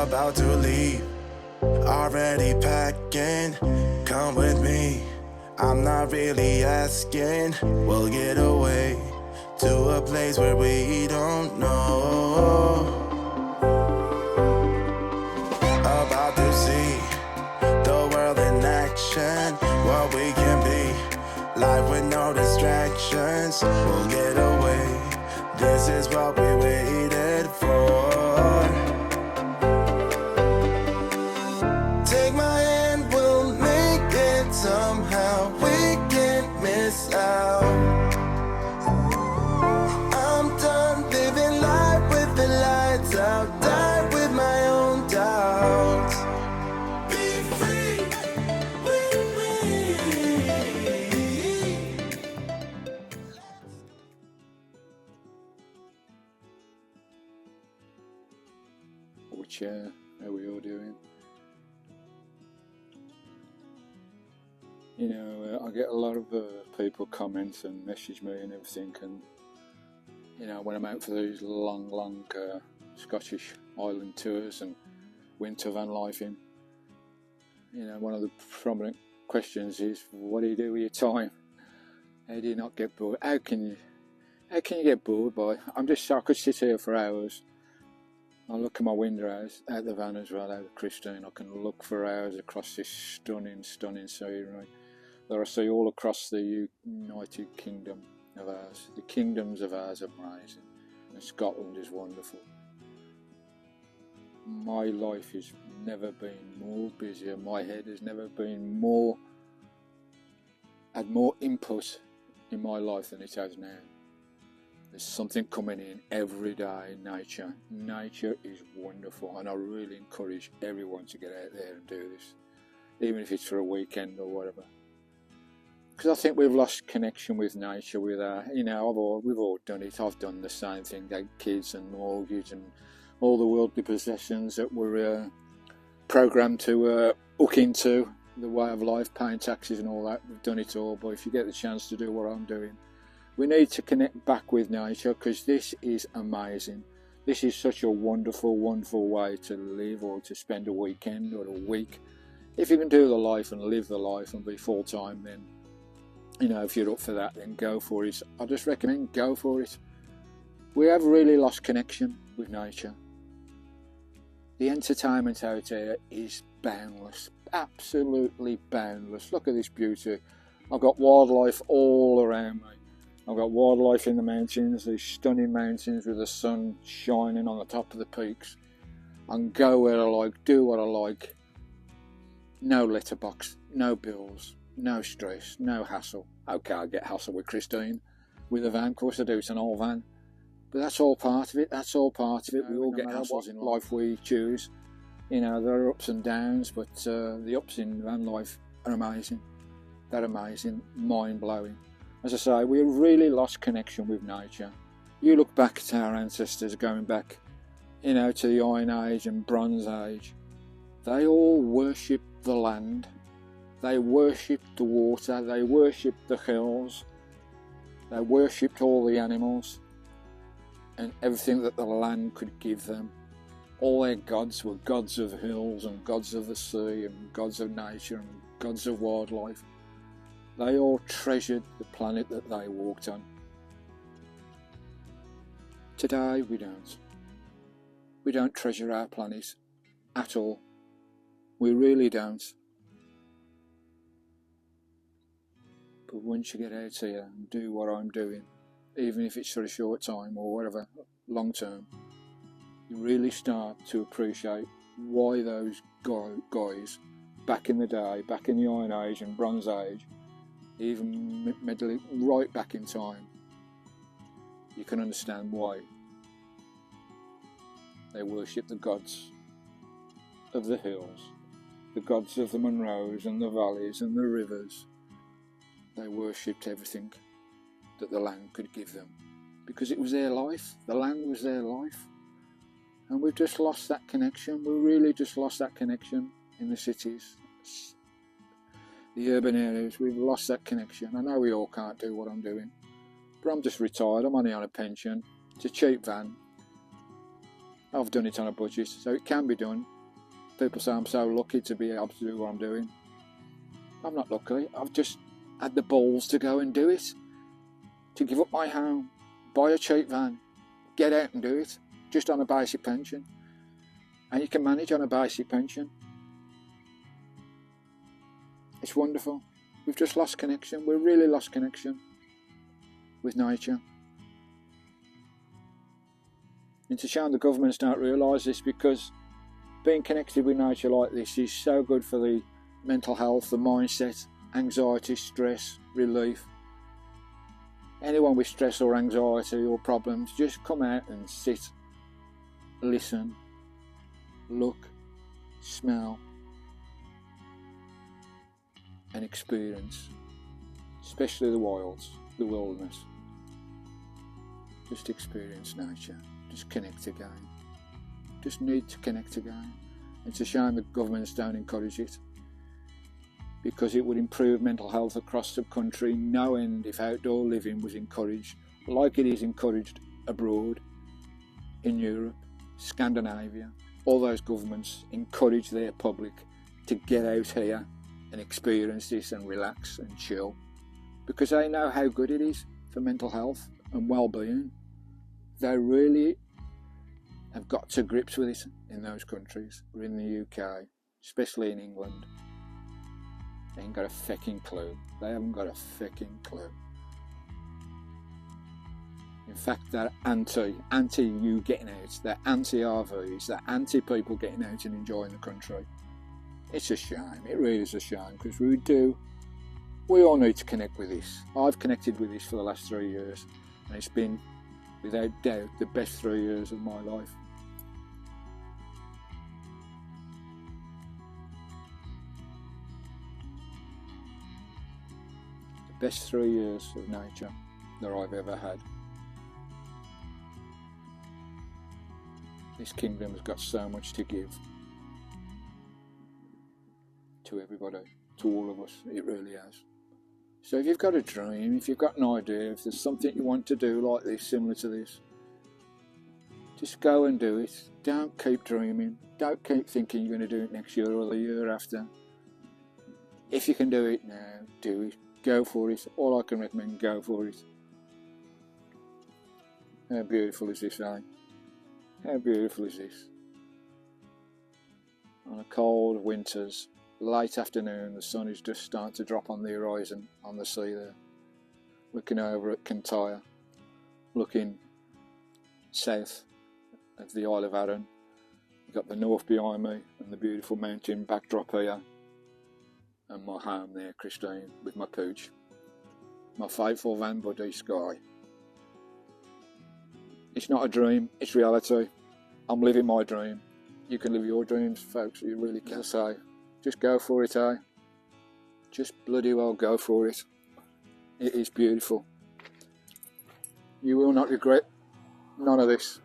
about to leave, already packing. Come with me, I'm not really asking. We'll get away to a place where we don't know. About to see the world in action, what we can be, life with no distractions. We'll get away, this is what we waited for. Take my hand, we'll make it somehow. We can't miss out. I'm done living life with the lights out. Die with my own doubts. Be free with me. Which, how are we all doing? You know, I get a lot of people comment and message me and everything, and you know, when I'm out for these long Scottish island tours and winter Vanlifeuk, you know, one of the prominent questions is, what do you do with your time? How do you not get bored? How can you get bored by? I could sit here for hours. I look at my window out the van as well, out of Christine. I can look for hours across this stunning scenery that I see all across the United Kingdom of ours. The kingdoms of ours are amazing, and Scotland is wonderful. My life has never been more busier. My head has never been had more input in my life than it has now. There's something coming in every day. Nature is wonderful, and I really encourage everyone to get out there and do this, even if it's for a weekend or whatever. Because I think we've lost connection with nature. With you know, we've all done it. I've done the same thing. Like kids and mortgage and all the worldly possessions that we're programmed to hook into, the way of life, paying taxes and all that. We've done it all. But if you get the chance to do what I'm doing, we need to connect back with nature, because this is amazing. This is such a wonderful way to live, or to spend a weekend or a week. If you can do the life and live the life and be full-time, then, you know, if you're up for that, then go for it. I just recommend go for it. We have really lost connection with nature. The entertainment out there is boundless, absolutely boundless. Look at this beauty. I've got wildlife all around me. I've got wildlife in the mountains, these stunning mountains with the sun shining on the top of the peaks. I can go where I like, do what I like. No letterbox, no bills, no stress, no hassle. Okay, I get hassle with Christine, with the van, of course I do, it's an old van. But that's all part of it, We all get hassles in life we choose. You know, there are ups and downs, but the ups in van life are amazing. They're amazing, mind-blowing. As I say, we've really lost connection with nature. You look back at our ancestors, going back, you know, to the Iron Age and Bronze Age. They all worshipped the land. They worshipped the water. They worshipped the hills. They worshipped all the animals and everything that the land could give them. All their gods were gods of hills and gods of the sea and gods of nature and gods of wildlife. They all treasured the planet that they walked on. Today we don't. We don't treasure our planet at all. We really don't. But once you get out here and do what I'm doing, even if it's for a short time or whatever, long term, you really start to appreciate why those guys back in the day, back in the Iron Age and Bronze Age, even medley right back in time, you can understand why they worship the gods of the hills, the gods of the Munros and the valleys and the rivers. They worshipped everything that the land could give them, because it was their life. The land was their life, and we've just lost that connection. We really just lost that connection in the cities, the urban areas. We've lost that connection. I know we all can't do what I'm doing, but I'm just retired. I'm only on a pension. It's a cheap van. I've done it on a budget, so it can be done. People say I'm so lucky to be able to do what I'm doing. I'm not lucky. I've just had the balls to go and do it. To give up my home, buy a cheap van, get out and do it, just on a basic pension. And you can manage on a basic pension. It's wonderful. We've just lost connection. We've really lost connection with nature. It's a shame the governments don't realise this, because being connected with nature like this is so good for the mental health, the mindset, anxiety, stress, relief. Anyone with stress or anxiety or problems, just come out and sit, listen, look, smell and experience, especially the wilds, the wilderness. Just experience nature, just connect again. Just need to connect again. It's a shame the governments don't encourage it, because it would improve mental health across the country no end if outdoor living was encouraged, like it is encouraged abroad, in Europe, Scandinavia. All those governments encourage their public to get out here and experience this and relax and chill, because they know how good it is for mental health and well-being. They really have got to grips with it in those countries, or in the UK, especially in England. They ain't got a fecking clue. They haven't got a fecking clue. In fact, they're anti you getting out. They're anti-RVs. They're anti-people getting out and enjoying the country. It's a shame. It really is a shame, because we all need to connect with this. I've connected with this for the last 3 years, and it's been, without doubt, the best 3 years of my life. Best 3 years of nature that I've ever had. This kingdom has got so much to give to everybody, to all of us. It really has. So if you've got a dream, if you've got an idea, if there's something you want to do like this, similar to this, just go and do it. Don't keep dreaming. Don't keep thinking you're going to do it next year or the year after. If you can do it now, do it. Go for it. All I can recommend, go for it. How beautiful is this, eh? How beautiful is this? On a cold winter's late afternoon, the sun is just starting to drop on the horizon, on the sea there. Looking over at Kintyre, looking south of the Isle of Arran. You've got the north behind me and the beautiful mountain backdrop here. And my home there, Christine, with my pooch. My faithful van buddy, Skye. It's not a dream, it's reality. I'm living my dream. You can live your dreams, folks, you really can. So, just go for it, eh? Just bloody well go for it. It is beautiful. You will not regret none of this.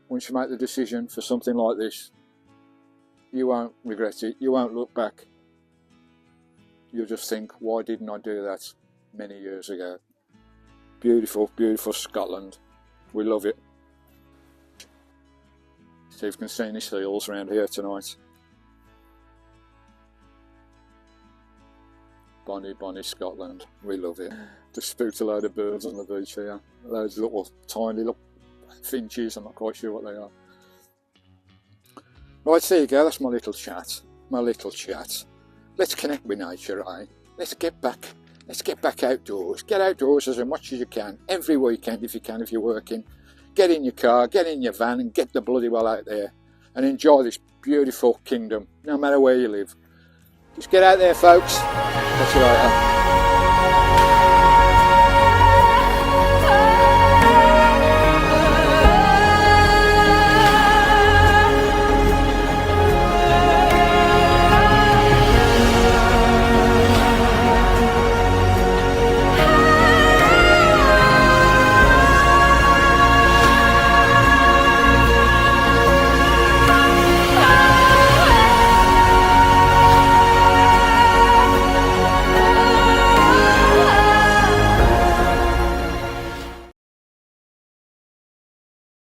Once you make the decision for something like this, you won't regret it. You won't look back. You'll just think, why didn't I do that many years ago? Beautiful, beautiful Scotland. We love it. See if you can see any seals around here tonight. Bonnie, bonnie Scotland. We love it. Just spooked a load of birds on the beach here. Those little, tiny little finches. I'm not quite sure what they are. Right, there you go. That's my little chat. My little chat. Let's connect with nature, eh? Let's get back outdoors. Get outdoors as much as you can. Every weekend if you can, if you're working. Get in your car, get in your van and get the bloody well out there. And enjoy this beautiful kingdom, no matter where you live. Just get out there, folks. Catch you later.